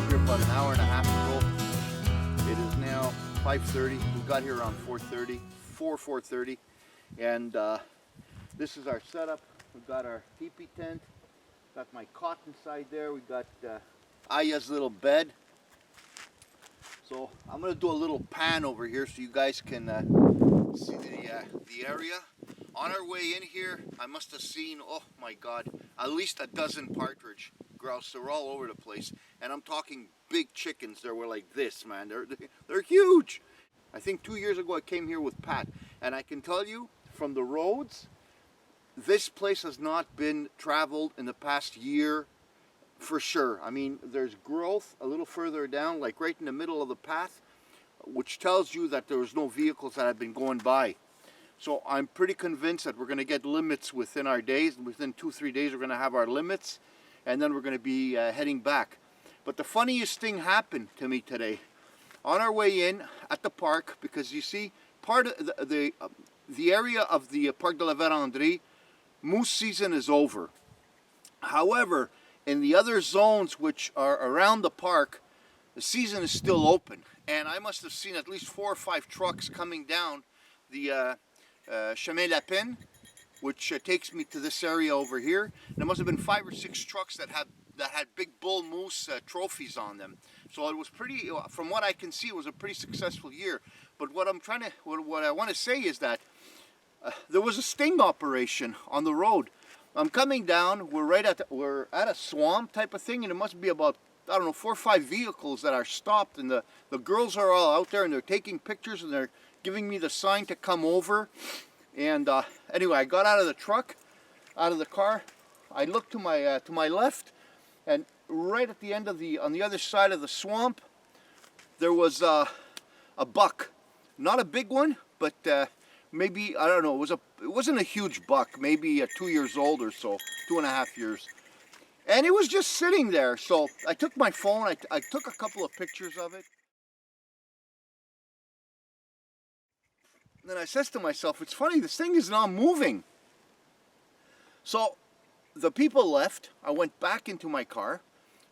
got here about an hour and a half ago. It is now 5:30. We got here around 4:30, and this is our setup. We've got our teepee tent. Got my cot inside there. We got Aya's little bed. So I'm gonna do a little pan over here so you guys can see the area. On our way in here, I must have seen, oh my God, at least a dozen partridge, grouse. They're all over the place, and I'm talking big chickens. They were like this, man. They're huge. I think 2 years ago I came here with Pat, and I can tell you from the roads, this place has not been traveled in the past year for sure. I mean, there's growth a little further down, like right in the middle of the path, which tells you that there was no vehicles that have been going by. So I'm pretty convinced that we're going to get limits within our days. Within 2-3 days, we're going to have our limits, and then we're going to be heading back. But the funniest thing happened to me today. On our way in at the park, because you see, part of the area of the Park de La Verendrye, moose season is over. However, in the other zones which are around the park, the season is still open. And I must have seen at least 4 or 5 trucks coming down the Chemin Lapin, which takes me to this area over here. And there must have been 5 or 6 trucks that had big bull moose trophies on them. So it was pretty, from what I can see, it was a pretty successful year. But what I want to say is that there was a sting operation on the road. I'm coming down. We're at a swamp type of thing, and it must be about, I don't know, 4 or 5 vehicles that are stopped, and the girls are all out there, and they're taking pictures, and they're giving me the sign to come over. And anyway, I got out of the truck, out of the car. I looked to my left, and right at the end of on the other side of the swamp, there was a buck. Not a big one, but maybe, I don't know, it wasn't a huge buck, maybe 2 years old or so, 2.5 years. And it was just sitting there. So I took my phone, I took a couple of pictures of it. Then I says to myself, it's funny, this thing is not moving. So the people left. I went back into my car,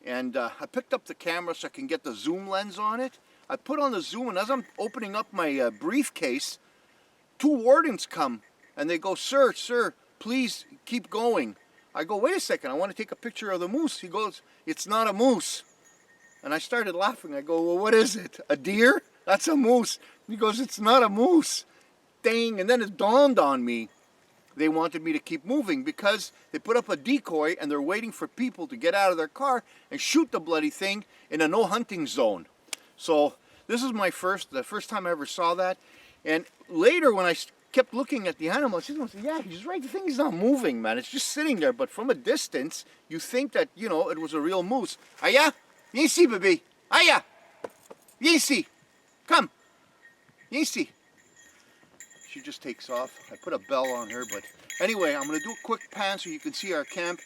and I picked up the camera so I can get the zoom lens on it. I put on the zoom, and as I'm opening up my briefcase, 2 wardens come, and they go, sir, please keep going. I go, wait a second, I want to take a picture of the moose. He goes, it's not a moose. And I started laughing. I go, well, what is it? A deer? That's a moose. He goes, it's not a moose. Dang. And then it dawned on me, they wanted me to keep moving because they put up a decoy and they're waiting for people to get out of their car and shoot the bloody thing in a no hunting zone. So this is the first time I ever saw that. And later when I kept looking at the animal, I said, yeah, he's right, the thing is not moving, man. It's just sitting there. But from a distance, you think that, you know, it was a real moose. Aya, viens ici, bébé. Aya, viens ici. Come, viens ici. She just takes off. I put a bell on her, but anyway, I'm going to do a quick pan so you can see our camp.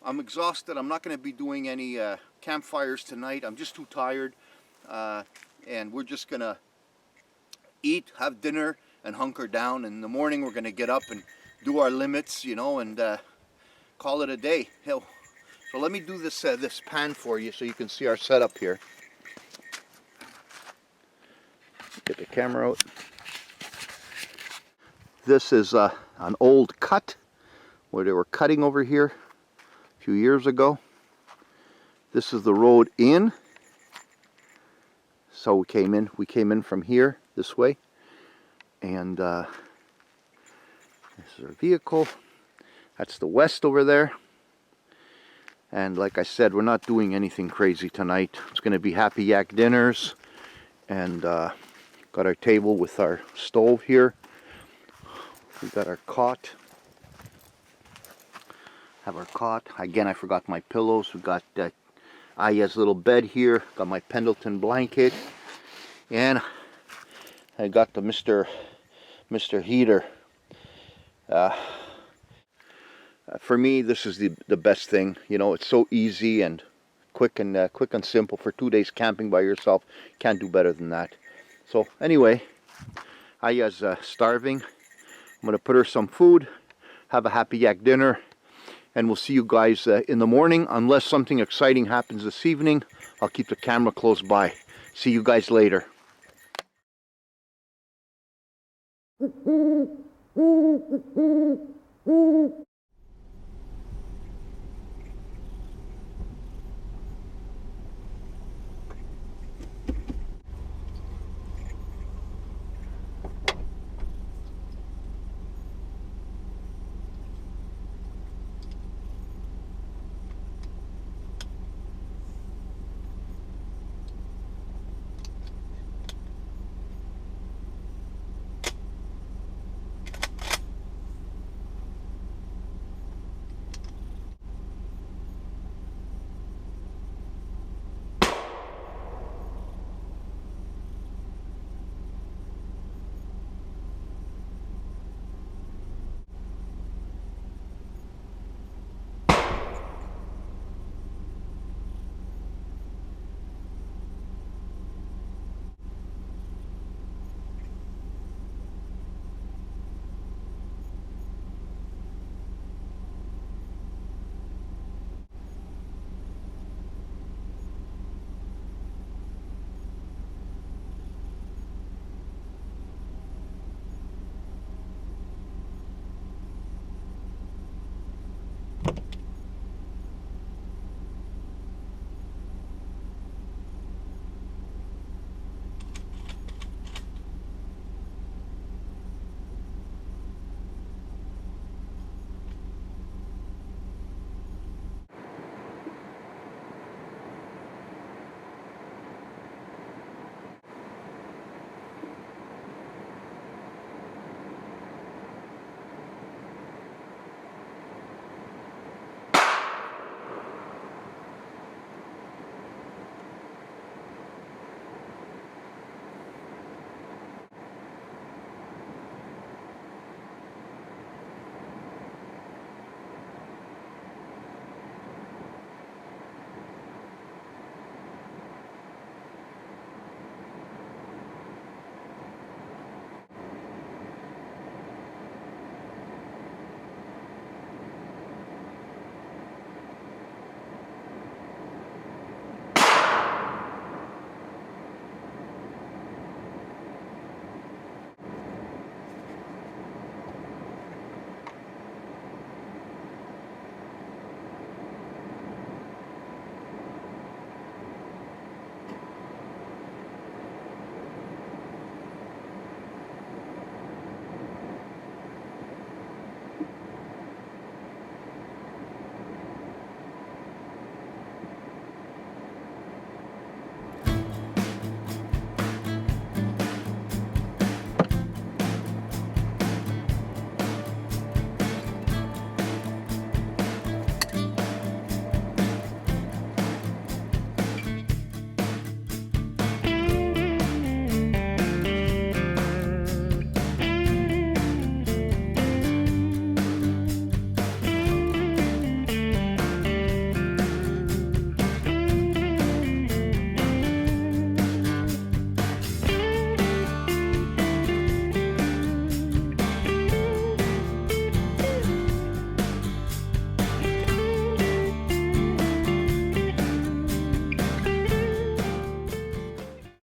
I'm exhausted. I'm not going to be doing any campfires tonight. I'm just too tired. And we're just going to eat, have dinner, and hunker down. In the morning, we're going to get up and do our limits, you know, and call it a day. So let me do this pan for you so you can see our setup here. Get the camera out. This is an old cut where they were cutting over here a few years ago. This is the road in. So we came in from here this way, and this is our vehicle. That's the west over there. And like I said, we're not doing anything crazy tonight. It's going to be happy yak dinners, and got our table with our stove here. We got our cot. Have our cot. Again, I forgot my pillows. We got Aya's little bed here. Got my Pendleton blanket, and I got the Mr. Heater. For me, this is the best thing. You know, it's so easy and quick and simple for 2 days camping by yourself. Can't do better than that. So anyway, Aya's starving. I'm going to put her some food, have a happy yak dinner, and we'll see you guys in the morning. Unless something exciting happens this evening, I'll keep the camera close by. See you guys later.